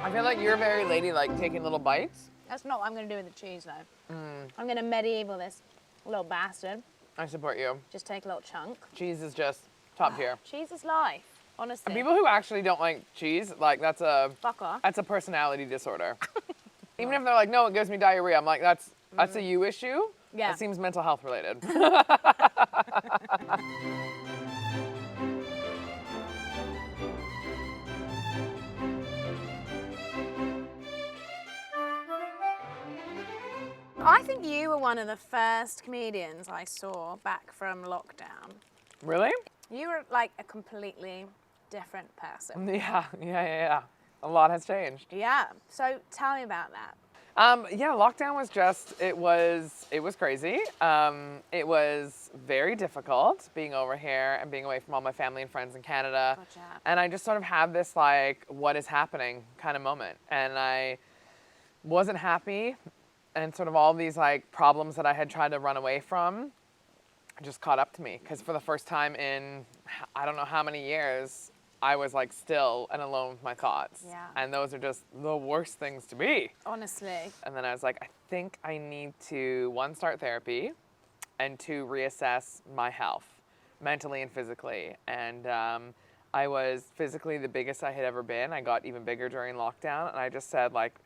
I feel like you're very ladylike, taking little bites. That's not what I'm going to do with the cheese, though. I'm going to medieval this little bastard. I support you. Just take a little chunk. Cheese is just top tier. Cheese is life, honestly. And people who actually don't like cheese, like that's a Fuck off. that's a personality disorder. Even if they're like, no, it gives me diarrhea, I'm like, that's a you issue. Yeah. That seems mental health related. I think you were one of the first comedians I saw back from lockdown. Really? You were like a completely different person. Yeah. A lot has changed. Yeah. So tell me about that. Yeah, lockdown was just, it was crazy. It was very difficult being over here and being away from all my family and friends in Canada. Gotcha. And I just sort of had this like, what is happening kind of moment. And I wasn't happy. And sort of all these like problems that I had tried to run away from just caught up to me. Because for the first time in, I don't know how many years, I was like still and alone with my thoughts. Yeah. And those are just the worst things to be. Honestly. And then I was like, I think I need to, one, start therapy, and two, reassess my health, mentally and physically. And I was physically the biggest I had ever been. I got even bigger during lockdown. And I just said, like,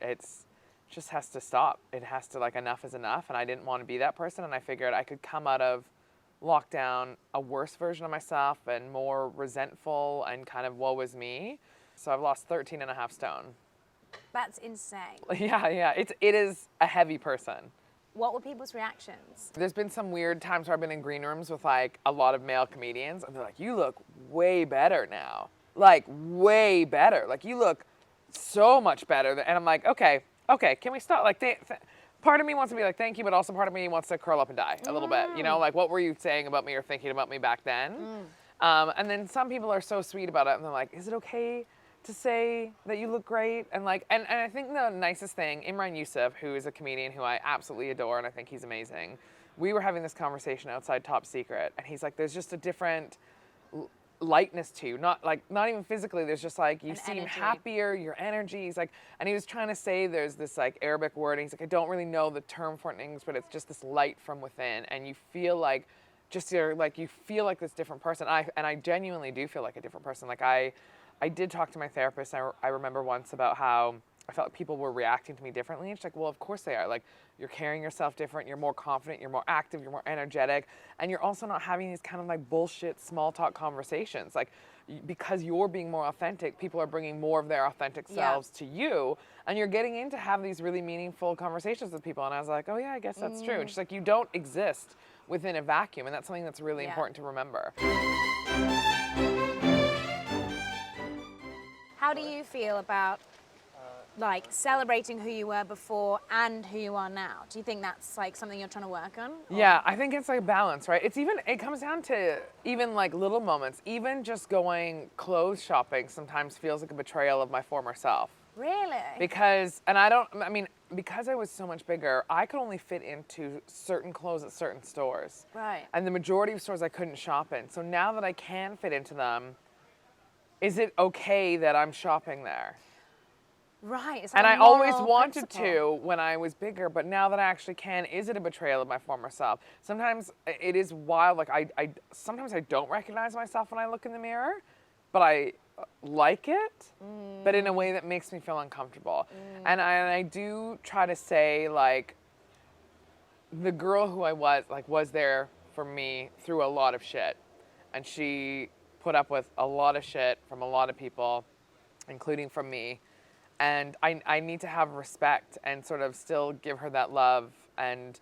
just has to stop. It has to, like, enough is enough. And I didn't want to be that person. And I figured I could come out of lockdown a worse version of myself and more resentful and kind of woe is me. So I've lost 13 and a half stone. That's insane. Yeah. It is a heavy person. What were people's reactions? There's been some weird times where I've been in green rooms with like a lot of male comedians and they're like, you look way better now. Like way better. Like you look so much better. And I'm like, okay, can we stop? Like part of me wants to be like, thank you, but also part of me wants to curl up and die a little bit. You know, like what were you saying about me or thinking about me back then? And then some people are so sweet about it and they're like, is it okay to say that you look great? And like, and I think the nicest thing, Imran Yusuf, who is a comedian who I absolutely adore and I think he's amazing, we were having this conversation outside Top Secret and he's like, there's just a different lightness to you, not even physically, there's just like, you seem happier, your energy. He's like, and he was trying to say there's this like Arabic word, and he's like, I don't really know the term for it in English, but it's just this light from within, and you feel like, you feel like this different person. I genuinely do feel like a different person. Like I did talk to my therapist, I remember once about how I felt like people were reacting to me differently, and she's like, well, of course they are. Like, you're carrying yourself different, you're more confident, you're more active, you're more energetic, and you're also not having these kind of like bullshit small talk conversations. Like, because you're being more authentic, people are bringing more of their authentic selves to you, and you're getting in to have these really meaningful conversations with people. And I was like, oh yeah, I guess that's true. And she's like, you don't exist within a vacuum, and that's something that's really important to remember. How do you feel about like celebrating who you were before and who you are now? Do you think that's like something you're trying to work on? Or? Yeah, I think it's like a balance, right? It comes down to even like little moments. Even just going clothes shopping sometimes feels like a betrayal of my former self. Really? Because I was so much bigger, I could only fit into certain clothes at certain stores. Right. And the majority of stores I couldn't shop in. So now that I can fit into them, is it okay that I'm shopping there? Right. And I always wanted to when I was bigger, but now that I actually can, is it a betrayal of my former self? Sometimes it is wild. Like sometimes I don't recognize myself when I look in the mirror, but I like it, but in a way that makes me feel uncomfortable. And I do try to say, like, the girl who I was there for me through a lot of shit. And she put up with a lot of shit from a lot of people, including from me. And I need to have respect and sort of still give her that love and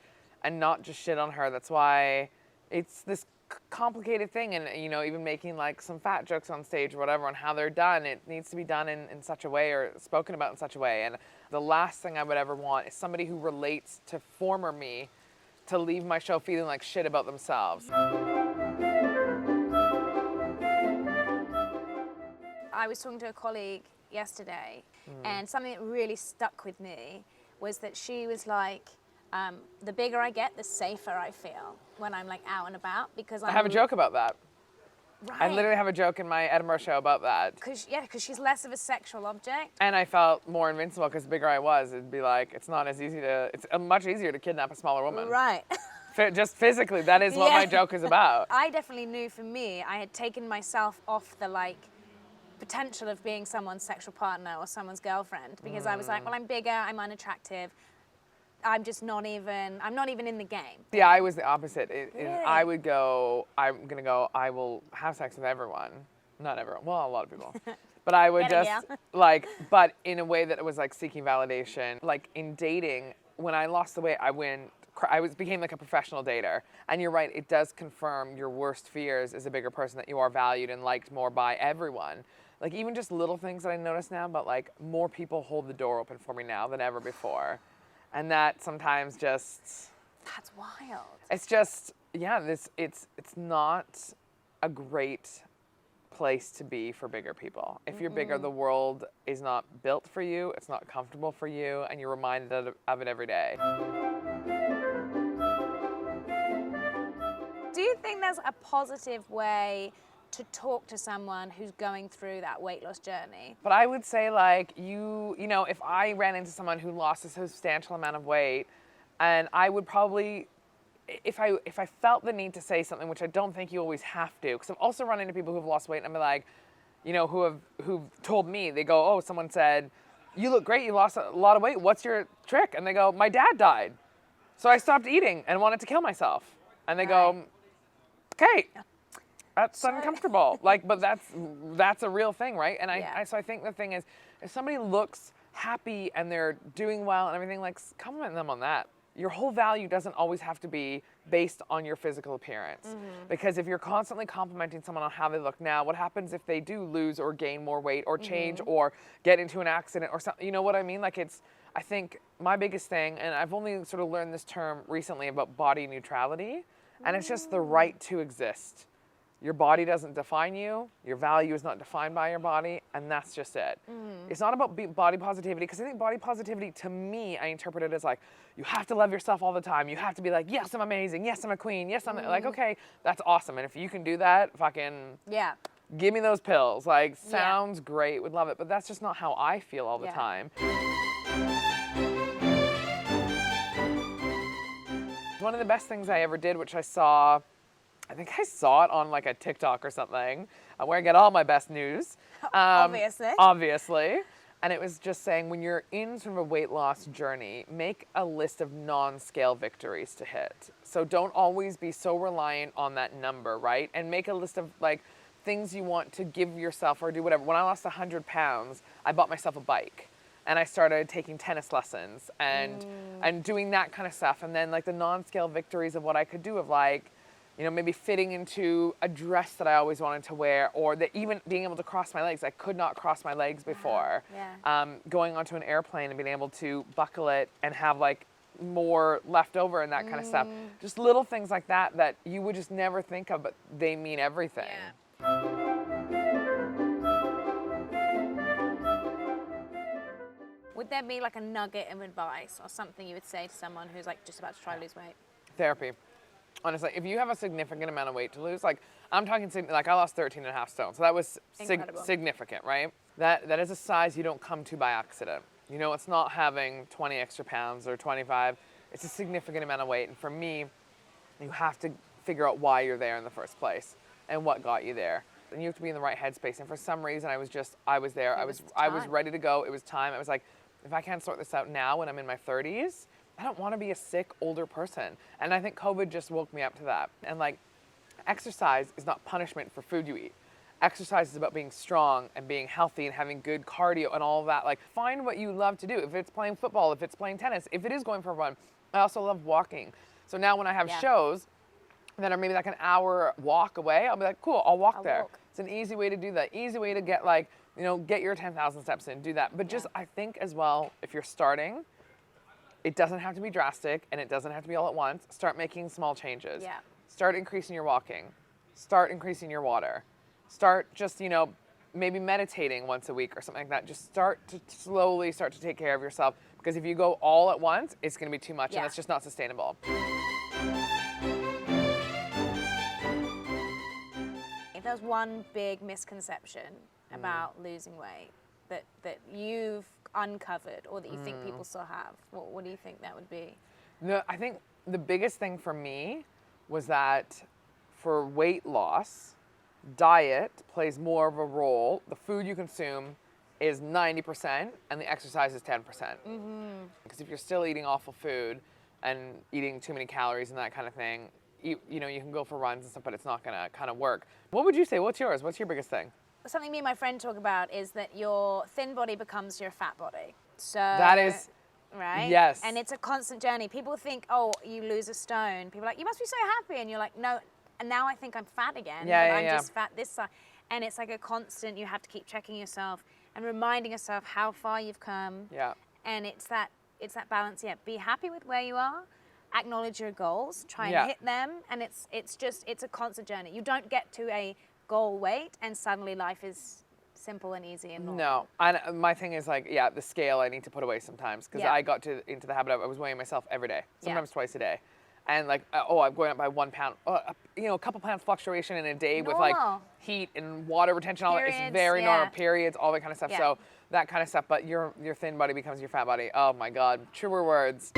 not just shit on her. That's why it's this complicated thing. And, you know, even making like some fat jokes on stage or whatever on how they're done, it needs to be done in such a way or spoken about in such a way. And the last thing I would ever want is somebody who relates to former me to leave my show feeling like shit about themselves. I was talking to a colleague yesterday, and something that really stuck with me was that she was like, the bigger I get, the safer I feel when I'm like out and about, because I have a joke about that. I literally have a joke in my Edinburgh show about that. Because she's less of a sexual object. And I felt more invincible because the bigger I was, it'd be like, it's much easier to kidnap a smaller woman. Right. Just physically, that is what my joke is about. I definitely knew for me, I had taken myself off the potential of being someone's sexual partner or someone's girlfriend because I was like, well, I'm bigger, I'm unattractive. I'm not even in the game. Yeah, I was the opposite. Really? I would go, I will have sex with everyone. Not everyone, well, a lot of people. But I would but in a way that it was seeking validation. Like in dating, when I lost the weight, became like a professional dater. And you're right, it does confirm your worst fears as a bigger person, that you are valued and liked more by everyone. Like even just little things that I notice now, but more people hold the door open for me now than ever before. And that sometimes just... That's wild. It's just, it's not a great place to be for bigger people. If you're bigger, the world is not built for you, it's not comfortable for you, and you're reminded of it every day. Do you think there's a positive way to talk to someone who's going through that weight loss journey? But I would say if I ran into someone who lost a substantial amount of weight, and I would probably, if I felt the need to say something, which I don't think you always have to, because I've also run into people who've lost weight and I'm like, who've told me, they go, oh, someone said, you look great, you lost a lot of weight, what's your trick? And they go, my dad died, so I stopped eating and wanted to kill myself. And they go, okay. That's uncomfortable. But that's a real thing, right? And so I think the thing is, if somebody looks happy and they're doing well and everything, compliment them on that. Your whole value doesn't always have to be based on your physical appearance. Because if you're constantly complimenting someone on how they look now, what happens if they do lose or gain more weight or change or get into an accident or something? You know what I mean? I think my biggest thing, and I've only sort of learned this term recently about body neutrality, and it's just the right to exist. Your body doesn't define you, your value is not defined by your body, and that's just it. It's not about body positivity, because I think body positivity, to me, I interpret it as you have to love yourself all the time. You have to be yes, I'm amazing, yes, I'm a queen, yes, I'm okay, that's awesome. And if you can do that, fucking give me those pills. Sounds great, would love it, but that's just not how I feel all the time. One of the best things I ever did, which I think I saw it on a TikTok or something, where I get all my best news. Obviously. And it was just saying, when you're in sort of a weight loss journey, make a list of non-scale victories to hit. So don't always be so reliant on that number, right? And make a list of things you want to give yourself or do whatever. When I lost 100 pounds, I bought myself a bike. And I started taking tennis lessons and doing that kind of stuff. And then the non-scale victories of what I could do of maybe fitting into a dress that I always wanted to wear, or even being able to cross my legs. I could not cross my legs before. Going onto an airplane and being able to buckle it and have more left over and that kind of stuff. Just little things like that that you would just never think of, but they mean everything. Would there be a nugget of advice or something you would say to someone who's just about to try to lose weight? Therapy. Honestly, if you have a significant amount of weight to lose, I'm talking, I lost 13.5 stone, so that was significant, right? That is a size you don't come to by accident. It's not having 20 extra pounds or 25. It's a significant amount of weight, and for me, you have to figure out why you're there in the first place and what got you there. And you have to be in the right headspace. And for some reason, I was there. I was ready to go. It was time. I was if I can't sort this out now when I'm in my 30s, I don't want to be a sick older person. And I think COVID just woke me up to that. And exercise is not punishment for food you eat. Exercise is about being strong and being healthy and having good cardio and all of that. Find what you love to do. If it's playing football, if it's playing tennis, if it is going for a run. I also love walking. So now when I have shows that are maybe an hour walk away, I'll be cool, I'll walk there. It's an easy way to do that. Easy way to get get your 10,000 steps in, do that. But just, I think as well, if you're starting, it doesn't have to be drastic and it doesn't have to be all at once. Start making small changes. Start increasing your walking. Start increasing your water. Start just, maybe meditating once a week or something like that. Just start to slowly start to take care of yourself, because if you go all at once, it's going to be too much and that's just not sustainable. The there's one big misconception about losing weight that you've uncovered or that you think people still have, what do you think that would be? No, I think the biggest thing for me was that for weight loss, diet plays more of a role. The food you consume is 90% and the exercise is 10%. Because if you're still eating awful food and eating too many calories and that kind of thing, you know, you can go for runs and stuff, but it's not gonna kind of work. What would you say? What's yours? What's your biggest thing? Something me and my friend talk about is that your thin body becomes your fat body. So That is, right? yes. And it's a constant journey. People think, oh, you lose a stone. People are like, you must be so happy. And you're like, no. And now I think I'm fat again. Yeah, but yeah, I'm yeah. just fat this side. And it's like a constant, you have to keep checking yourself and reminding yourself how far you've come. Yeah. And it's that balance, yeah. Be happy with where you are. Acknowledge your goals. Try and Yeah. hit them. And it's a constant journey. You don't get to a goal weight and suddenly life is simple and easy and normal. No, and my thing is like, yeah, the scale I need to put away sometimes because Yeah. I got into the habit of I was weighing myself every day, sometimes Yeah. twice a day, and like, oh, I'm going up by 1 pound, you know, a couple pound fluctuation in a day with like Normal. heat and water retention, all that. It's Periods, very yeah. normal. Periods, all that kind of stuff. Yeah. So that kind of stuff. But your thin body becomes your fat body. Oh my God, truer words.